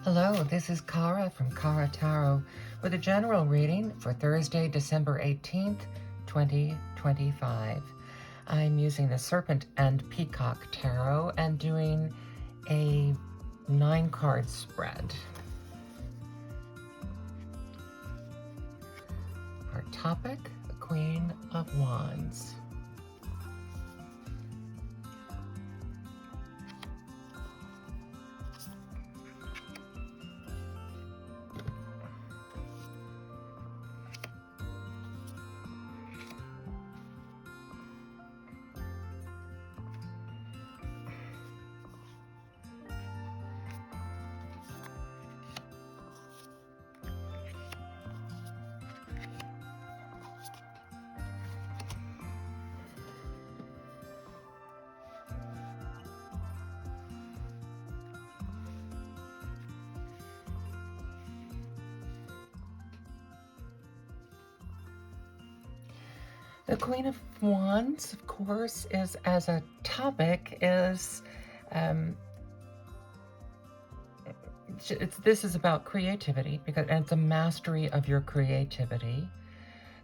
Hello, this is Kara from Kara Tarot with a general reading for Thursday, December 18th, 2025. I'm using the Serpent and Peacock Tarot and doing a 9-card spread. Our topic, the Queen of Wands. The Queen of Wands, of course, is as a topic is this is about creativity because it's a mastery of your creativity.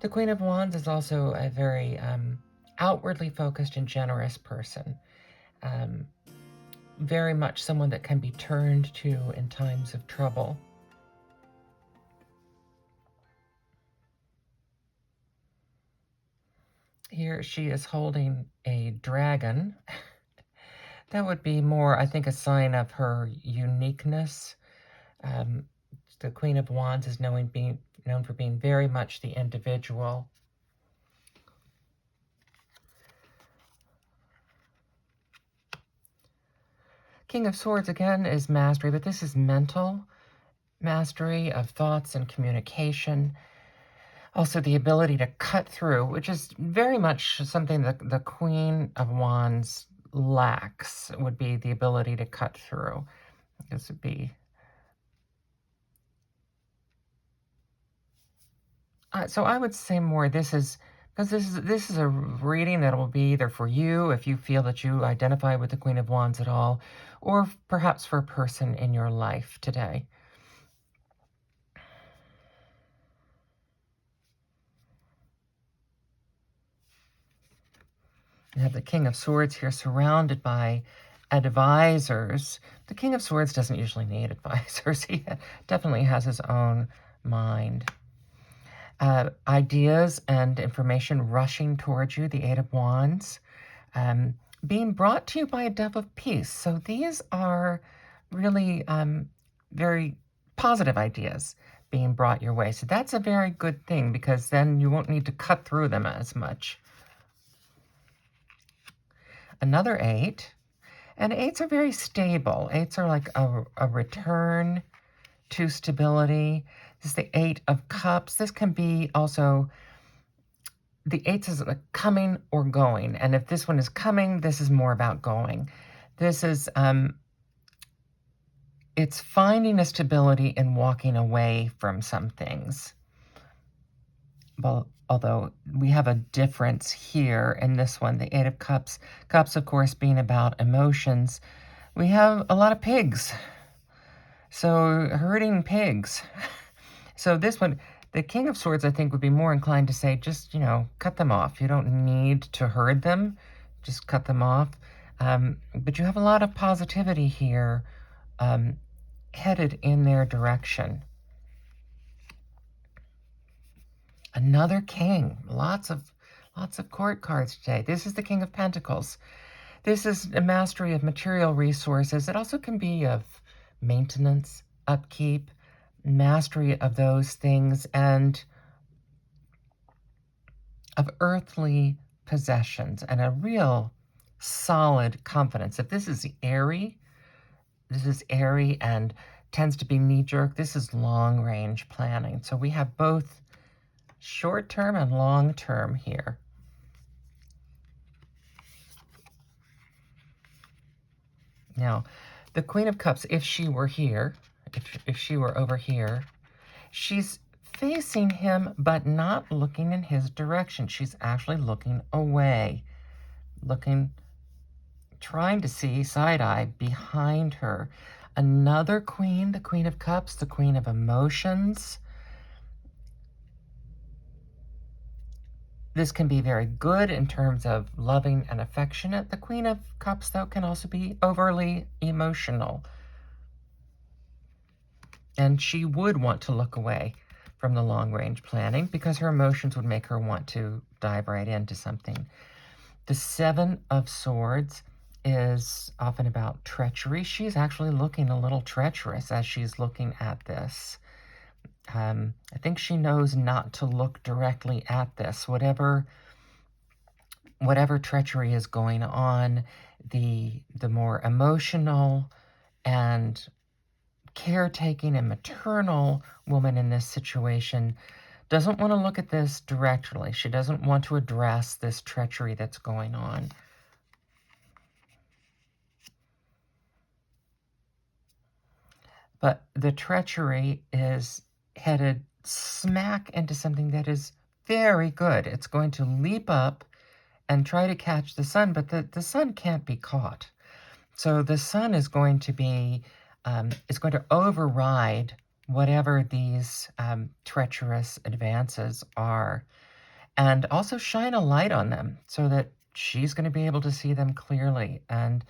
The Queen of Wands is also a very outwardly focused and generous person. Very much someone that can be turned to in times of trouble. Here she is holding a dragon. That would be more, I think, a sign of her uniqueness. The Queen of Wands is known for being very much the individual. King of Swords, again, is mastery, but this is mental mastery of thoughts and communication. Also, the ability to cut through, which is very much something that the Queen of Wands lacks, would be the ability to cut through. This would be... so I would say more this is, because this is a reading that will be either for you, if you feel that you identify with the Queen of Wands at all, or perhaps for a person in your life today. You have the King of Swords here surrounded by advisors. The King of Swords doesn't usually need advisors. He definitely has his own mind. Ideas and information rushing towards you, the Eight of Wands. Being brought to you by a Dove of Peace. So these are really very positive ideas being brought your way. So that's a very good thing because then you won't need to cut through them as much. Another 8. And 8s are very stable. 8s are like a return to stability. This is the 8 of Cups. This can be also, the 8s is like coming or going. And if this one is coming, this is more about going. This is, it's finding a stability and walking away from some things. Well, although we have a difference here in this one, the 8 of Cups. Cups, of course, being about emotions. We have a lot of pigs. So herding pigs. So this one, the King of Swords, I think, would be more inclined to say, just, cut them off. You don't need to herd them. Just cut them off. But you have a lot of positivity here headed in their direction. Another king. Lots of court cards today. This is the King of Pentacles. This is a mastery of material resources. It also can be of maintenance, upkeep, mastery of those things, and of earthly possessions, and a real solid confidence. If this is airy and tends to be knee-jerk, this is long-range planning. So we have both short-term and long-term here. Now, the Queen of Cups, if she were here, if she were over here, she's facing him, but not looking in his direction. She's actually looking away, trying to see side-eye behind her. Another queen, the Queen of Cups, the Queen of Emotions. This can be very good in terms of loving and affectionate. The Queen of Cups, though, can also be overly emotional. And she would want to look away from the long-range planning because her emotions would make her want to dive right into something. The Seven of Swords is often about treachery. She's actually looking a little treacherous as she's looking at this. I think she knows not to look directly at this. Whatever treachery is going on, the more emotional and caretaking and maternal woman in this situation doesn't want to look at this directly. She doesn't want to address this treachery that's going on. But the treachery is headed smack into something that is very good. It's going to leap up and try to catch the sun, but the sun can't be caught. So the sun is going to be, is going to override whatever these treacherous advances are, and also shine a light on them so that she's going to be able to see them clearly, and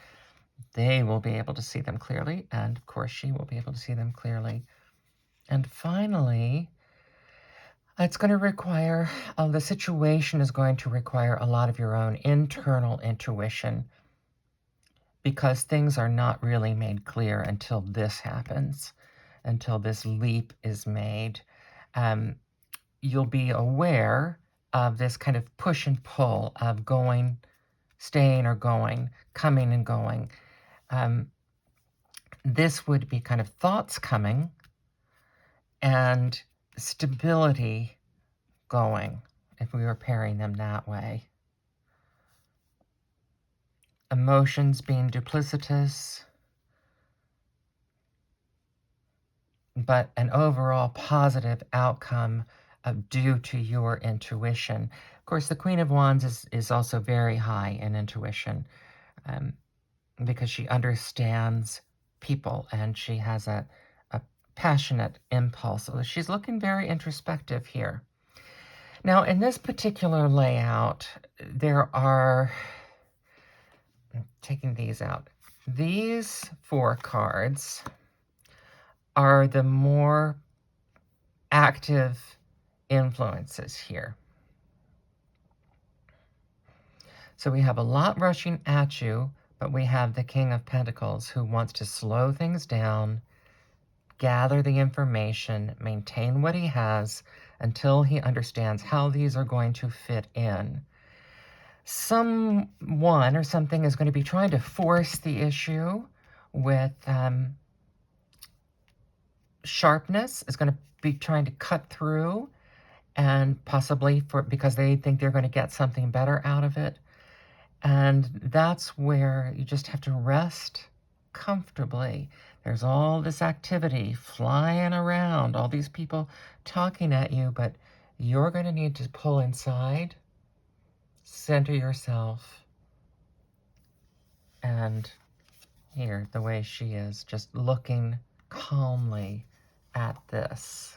they will be able to see them clearly, and of course she will be able to see them clearly. And finally, it's going to require, the situation is going to require a lot of your own internal intuition, because things are not really made clear until this happens, until this leap is made. You'll be aware of this kind of push and pull of going, staying or going, coming and going. This would be kind of thoughts coming and stability going, if we were pairing them that way. Emotions being duplicitous, but an overall positive outcome due to your intuition. Of course, the Queen of Wands is also very high in intuition, because she understands people and she has a passionate impulse. So she's looking very introspective here. Now, in this particular layout, there are, I'm taking these out, these 4 cards are the more active influences here. So we have a lot rushing at you, but we have the King of Pentacles who wants to slow things down, gather the information, maintain what he has until he understands how these are going to fit in. Someone or something is going to be trying to force the issue with sharpness, is going to be trying to cut through, and possibly because they think they're going to get something better out of it. And that's where you just have to rest comfortably. There's all this activity flying around, all these people talking at you, but you're going to need to pull inside, center yourself, and here, the way she is, just looking calmly at this.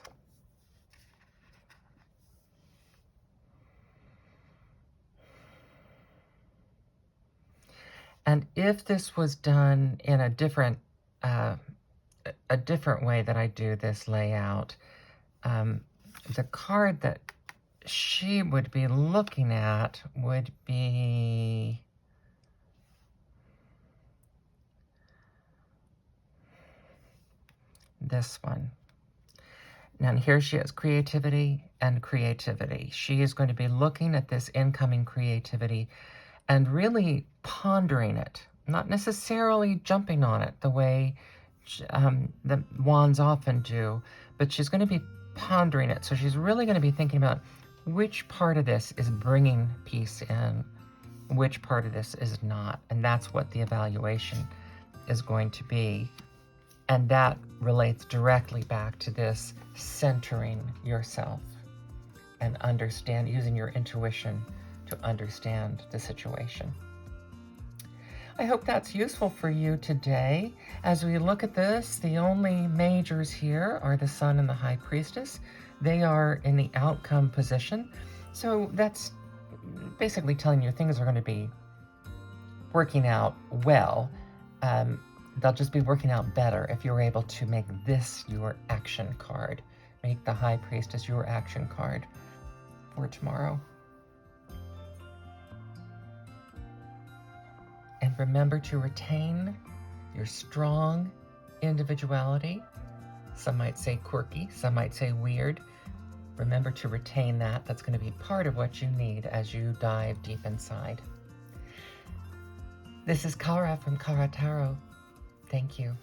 And if this was done in a different way that I do this layout, the card that she would be looking at would be this one. Now here she has creativity and creativity. She is going to be looking at this incoming creativity and really pondering it, not necessarily jumping on it the way the wands often do, but she's going to be pondering it. So she's really going to be thinking about which part of this is bringing peace in, which part of this is not. And that's what the evaluation is going to be. And that relates directly back to this centering yourself and using your intuition to understand the situation. I hope that's useful for you today. As we look at this, the only majors here are the Sun and the High Priestess. They are in the outcome position. So that's basically telling you things are going to be working out well. They'll just be working out better if you're able to make this your action card. Make the High Priestess your action card for tomorrow. And remember to retain your strong individuality. Some might say quirky, some might say weird. Remember to retain that. That's going to be part of what you need as you dive deep inside. This is Kara from Kara Tarot. Thank you.